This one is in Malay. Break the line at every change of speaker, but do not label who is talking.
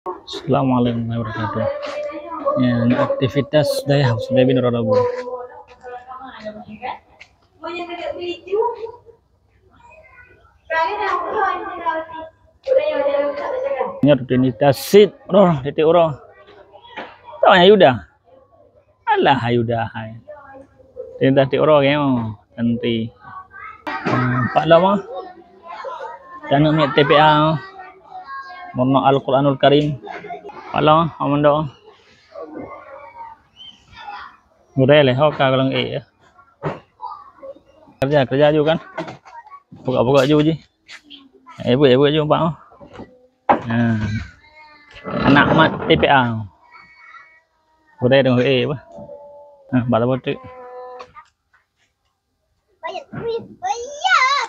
Assalamualaikum warahmatullahi wabarakatuh. Ya, ini aktivitas daya sudah bin Rabu. Ini rutinitas sit, roh, titik roh. Tahu ya Yuda? Alah Yuda, hai. Rutinitas titik roh kayaknya nanti. Pak lama. Dan nak TPA. Mohon Al-Quranul Karim. Pak lama, aman doa. Mudah lah, kau kalau ya. Kerja juga kan? Buka juga je. Ibu juga pak. Anak mat TPA. Mudah dong apa? Baca betul. Bayar.